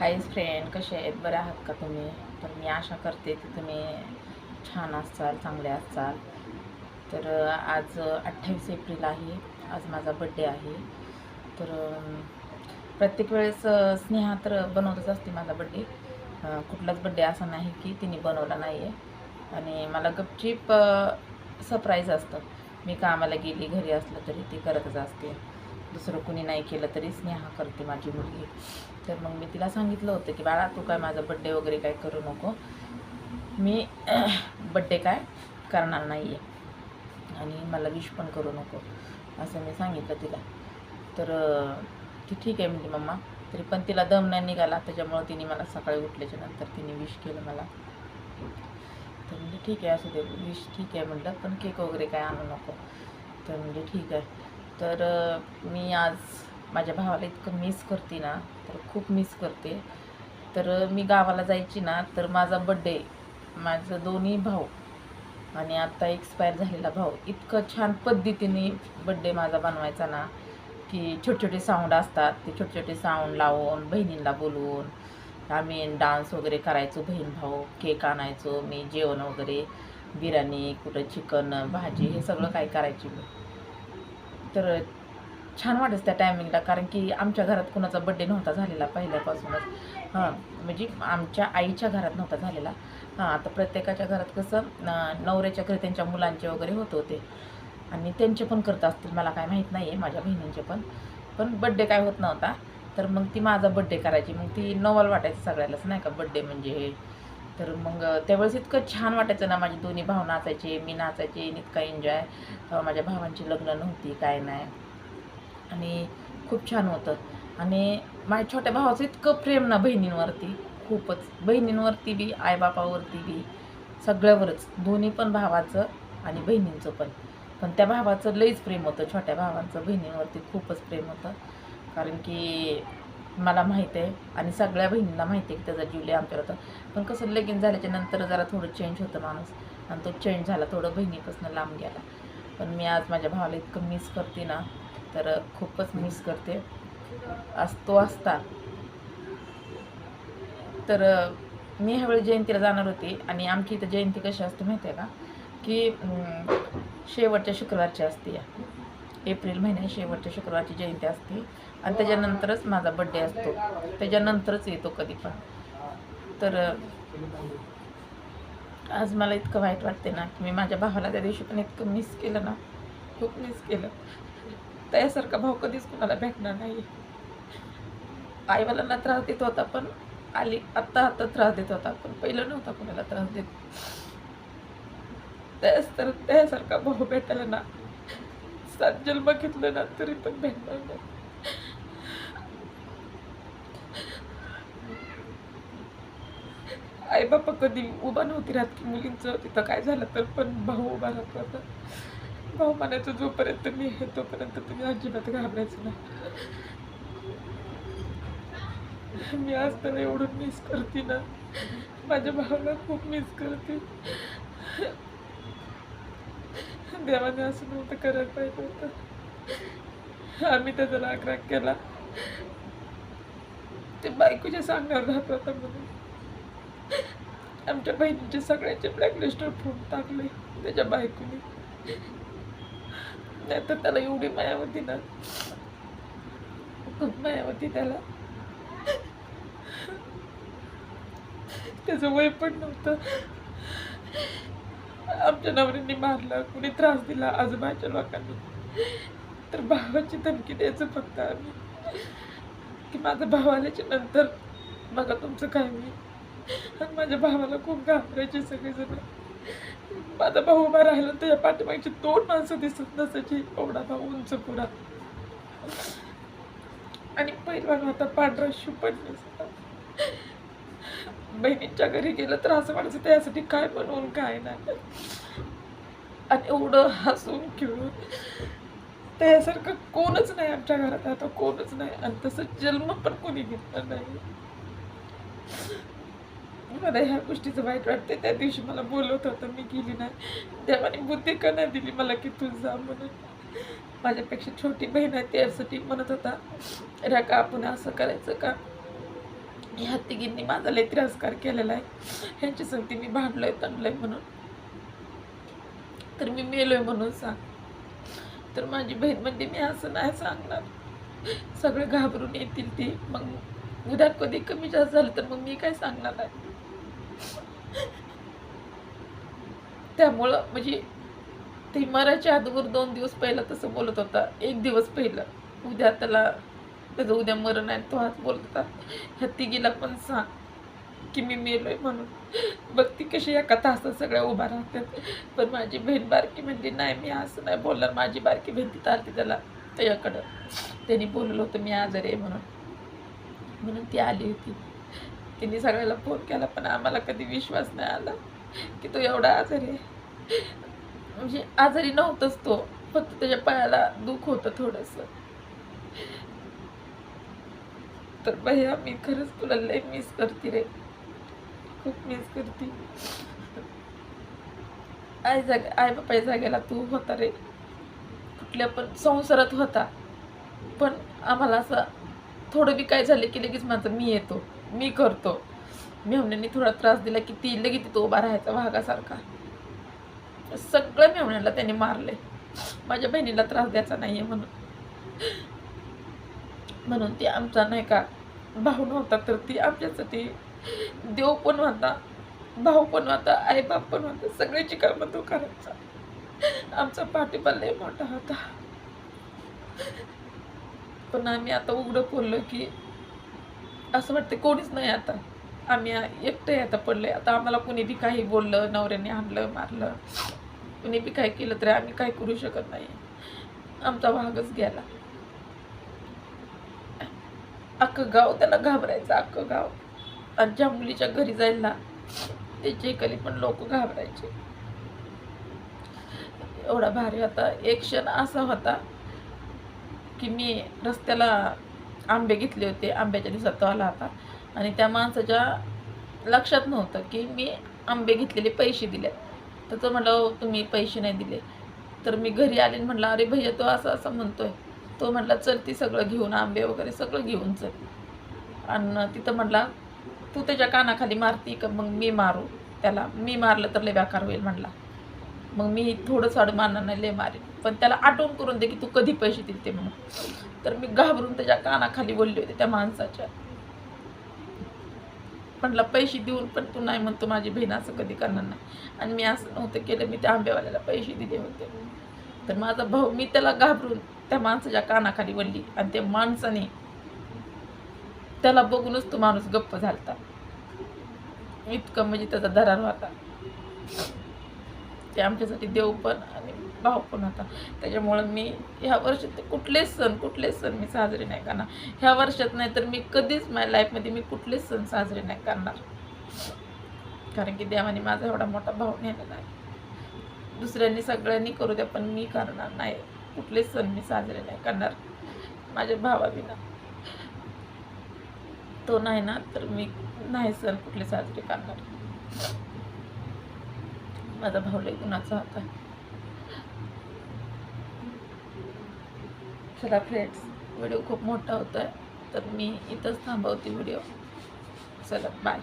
Hi friend, कसे आहेत? बरे आहात का तुम्ही? तर मी आशा करते की तुम्ही छान असाल, चांगले असाल. तर आज 28 एप्रिल आहे. आज माझा बड्डे आहे. तर प्रत्येक वेळेस स्नेहा तर बनवतच असते माझा बड्डे. कुठलाच बड्डे असा नाही की तिने बनवला नाही आहे. आणि मला गपचीप सरप्राईज असतं. मी कामाला गेली, घरी असलं तरी ती करतच असते. दुसरं कुणी नाही केलं तरी स्नेहा करते माझी मुलगी. तर मग मी तिला सांगितलं होतं की बाळा, तू काय माझा बड्डे वगैरे काय करू नको, मी बड्डे काय करणार नाही आहे आणि मला विश पण करू नको, असं मी सांगितलं तिला. तर ती ठीक आहे म्हणजे मम्मा. तरी पण तिला दम नाही निघाला, त्याच्यामुळं तिने मला सकाळी उठल्याच्या नंतर तिने विश केलं मला. तर म्हणजे ठीक आहे, असू दे, विश ठीक आहे म्हटलं, पण केक वगैरे काय आणू नको. तर म्हणजे ठीक आहे. तर मी आज माझ्या भावाला इतकं मिस करते ना, तर खूप मिस करते. तर मी गावाला जायची ना, तर माझा बड्डे, माझं दोन्ही भाऊ आणि आत्ता एक्सपायर झालेला भाऊ इतकं छान पद्धतीने बड्डे माझा बनवायचा ना, की छोटे छोटे साऊंड असतात, ते छोटे छोटे साऊंड लावून बहिणींना बोलवून आम्ही डान्स वगैरे करायचो, बहीण भाऊ. केक आणायचो मी, जेवण वगैरे, बिर्याणी, कुठं चिकन भाजी, हे सगळं काय करायची मी. तर छान वाटायचं त्या टायमिंगला, कारण की आमच्या घरात कुणाचा बड्डे नव्हता झालेला पहिल्यापासूनच. म्हणजे आमच्या आईच्या घरात नव्हता झालेला. आता प्रत्येकाच्या घरात कसं नवऱ्याच्या घरी त्यांच्या मुलांचे वगैरे होत होते आणि त्यांचे पण करत असतील, मला काय माहीत नाही आहे, माझ्या बहिणींचे पण बड्डे काय होत नव्हता. तर मग ती माझा बड्डे करायची. मग ती नवल वाटायचं सगळ्यालाच, नाही का, बड्डे म्हणजे हे. तर मग त्यावेळेस इतकं छान वाटायचं ना, माझे दोन्ही भाऊ नाचायचे, मी नाचायचे, इतका एन्जॉय. माझ्या भावांची लग्न नव्हती, काय नाही, आणि खूप छान होतं. आणि माझ्या छोट्या भावाचं इतकं प्रेम ना बहिणींवरती, खूपच. बहिणींवरती बी, आईबापावरती बी, सगळ्यावरच, दोन्ही पण भावाचं आणि बहिणींचं पण. पण त्या भावाचं लईच प्रेम होतं, छोट्या भावांचं बहिणींवरती खूपच प्रेम होतं. कारण की मला माहीत आहे आणि सगळ्या बहिणींना माहिती आहे की त्याचा जीव लई आमच्यावर होता. पण कसं लगीन झाल्याच्या नंतर जरा थोडं चेंज होतं माणूस, आणि तो चेंज झाला, थोडं बहिणीपासून लांब गेला. पण मी आज माझ्या भावाला इतकं मिस करते ना, तर खूपच मिस करते. आज तो असता तर मी ह्यावेळी जयंतीला जाणार होती. आणि आमची इथं जयंती कशी असते माहिती आहे का, की शेवटच्या शुक्रवारची असते. या एप्रिल महिन्यात शेवटच्या शुक्रवारची जयंती असते आणि त्याच्यानंतरच माझा बड्डे असतो, त्याच्यानंतरच येतो कधी पण. तर आज मला इतकं वाईट वाटते ना, की मी माझ्या भावाला त्या दिवशी पण इतकं मिस केलं ना, खूप मिस केलं. त्यासारखा भाऊ कधीच कुणाला भेटणार नाही. आईवालांना त्रास देत होता, पण आत्ता त्रास देत होता, पण पहिलं नव्हता कुणाला त्रास देत. त्यासारखा भाऊ भेटायला ना 7 जन्म घेतलं ना तरी पण भेटणार नाही. आई बापा कधी उभा नव्हती राहत की मुलींचं तिथं काय झालं तर, पण भाऊ उभा राहत होता. भाऊ म्हणायचं, जोपर्यंत मी आहे तोपर्यंत तुम्ही अजिबात घाबरायचं नाही. मी आज त्याला एवढं मिस करते ना, माझ्या भावाला खूप मिस करते. देवाने असं नव्हतं करायला पाहिजे होतं. आम्ही त्याचा राग केला, ते बायकोच्या सांगणार राहत होता म्हणून. आमच्या बहिणीचे सगळ्यांचे ब्लॅकलिस्टवर फोन टाकले त्याच्या बायकोने. नाहीतर त्याला एवढी माया होती ना, खूप माया होती त्याला. त्याचं वय पण नव्हतं. आमच्या नवऱ्यांनी मारला, कुणी त्रास दिला आजूबाजूच्या लोकांनी, तर भावाची धमकी द्यायचं फक्त आम्ही, की माझा भाव आल्याच्या नंतर बघा तुमचं काय मी. आणि माझ्या भावाला खूप घाबरायचे सगळेजण. माझा भाऊ उभा राहिला, त्याच्या पाठीमागची 2 माणसं दिसत नसायची, एवढा भाऊ उंच पुरा. आणि पहिलवान होता, पांढरा शुपट. बहिणींच्या घरी गेलं तर असं वाटायचं त्यासाठी काय बनवून काय नाही. आणि एवढं हसून खेळून त्यासारखं कोणच नाही आमच्या घरात, आता कोणच नाही. आणि तसं जन्म पण कोणी घेतला नाही. मला ह्या गोष्टीचं वाईट वाटते. त्या दिवशी मला बोलवत होतं, मी गेली नाही. देवाने बुद्धी का नाही दिली मला की तू जा म्हणून. माझ्यापेक्षा छोटी बहीण आहे, त्यासाठी म्हणत होता, रेखा आपण असं करायचं का, ह्या तिघींनी माझा लय तिरस्कार केलेला आहे. ह्यांची संगती मी भांडलोय तणलोय म्हणून. तर मी मेलोय म्हणून सांग. तर माझी बहीण म्हणते मी असं नाही सांगणार, सगळे घाबरून येतील ती, मग उद्या कधी कमी जास्त झालं तर मग मी काय सांगणार आहे. त्यामुळं म्हणजे ते मरायच्या अगोदर 2 दिवस पहिला तसं बोलत होता, 1 दिवस पहिलं. उद्या त्याचं उद्या मरण आहे तो आज बोलत होता ह्या तिघीला पण सांग की मी मेलोय म्हणून. बघ ती कशी एका तासात सगळ्या उभा राहतात. पण माझी बहीण बारकी म्हणली नाही मी असं नाही बोलणार. माझी बारकी बहीण तिथं आली त्याला त्याच्याकडं, त्यांनी बोललं होतं मी आजारी आहे म्हणून ती आली होती. तिने सगळ्याला फोन केला पण आम्हाला कधी विश्वास नाही आला की तो एवढा आजारी आहे. म्हणजे आजारी नव्हतंच तो, फक्त त्याच्या पायाला दुःख होतं थोडंसं. तर भैया मी खरंच तुला लय मिस करते रे, खूप मिस करते. आई बापाच्या जागेला तू होता रे, कुठल्या पण संसारात होता. पण आम्हाला असं थोडं बी काय झालं की लगेच माझं मी येतो, मी करतो. मेहुण्याने थोडा त्रास दिला की ती लगेच तिथं उभा राहायचा वाघासारखा. सगळं मेहुण्याला त्याने मारले, माझ्या बहिणीला त्रास द्यायचा नाहीये म्हणून ती आमचा नाही का भाऊ नव्हता तर ती आमच्यासाठी देव पण होता, भाऊ पण होता, आई बाप पण होता. सगळ्याची कामं तो करायचा. आमचा पाठिंबा लय मोठा होता. पण आम्ही आता उघडं बोललो की असं वाटतं कोणीच नाही आता, आम्ही एकटे आता पडले. आता आम्हाला कुणी बी काही बोललं, नवऱ्याने आणलं मारलं, कुणी बी काय केलं तरी आम्ही काय करू शकत नाही. आमचा भागच गेला. अख्खं गाव त्याला घाबरायचं, अख्खं गाव. आणि ज्या मुलीच्या घरी जाईल ना त्याच्या इकडे पण लोक घाबरायचे. एवढा भारी होता. एक क्षण असा होता की मी रस्त्याला आंबे घेतले होते, आंब्याच्या दिवसात तो आला होता आणि त्या माणसाच्या लक्षात नव्हतं की मी आंबे घेतलेले पैसे दिले. तर तो म्हटलं तुम्ही पैसे नाही दिले. तर मी घरी आले आणि म्हटलं अरे भैया तो असं असं म्हणतोय. तो म्हटला चल ती सगळं घेऊन, आंबे वगैरे सगळं घेऊन चल. आणि तिथं म्हटला तू त्याच्या कानाखाली मारती का मग मी मारू त्याला, मी मारलं तर लय बेकार होईल म्हटला. मग मी थोडं साडू मारणार नाही, लय मारेन, पण त्याला आठवण करून दे की तू कधी पैसे दिले म्हणून. तर मी घाबरून त्याच्या कानाखाली बोलले होते त्या माणसाच्या. म्हटलं पैसे देऊन पण तू नाही म्हणतो माझी बहीण असं कधी करणार नाही. आणि मी असं नव्हतं केलं, मी त्या आंब्यावाल्याला पैसे दिले होते. तर माझा भाऊ, मी त्याला घाबरून त्या माणसाच्या कानाखाली बोलली आणि त्या माणसाने त्याला बघूनच तो माणूस गप्प झालता. इतकं म्हणजे त्याचा दरार होता. ते आमच्यासाठी देव पण आणि भाव पण होता. त्याच्यामुळं मी ह्या वर्षात कुठलेच सण मी साजरे नाही करणार. ह्या वर्षात नाही तर मी कधीच माझ्या लाईफमध्ये मी कुठलेच सण साजरे नाही करणार. कारण की देवाने माझा एवढा मोठा भाव नेलेला आहे. दुसऱ्यांनी सगळ्यांनी करू द्या पण मी करणार नाही. कुठलेच सण मी साजरे नाही करणार माझ्या भावाविना. तो नाही ना तर मी नाही सण कुठले साजरे करणार. माझा भाऊ लय गुणाचा होता. चला फ्रेंड्स, व्हिडिओ खूप मोठा होता आहे तर मी इथंच थांबवते व्हिडिओ. चला बाय.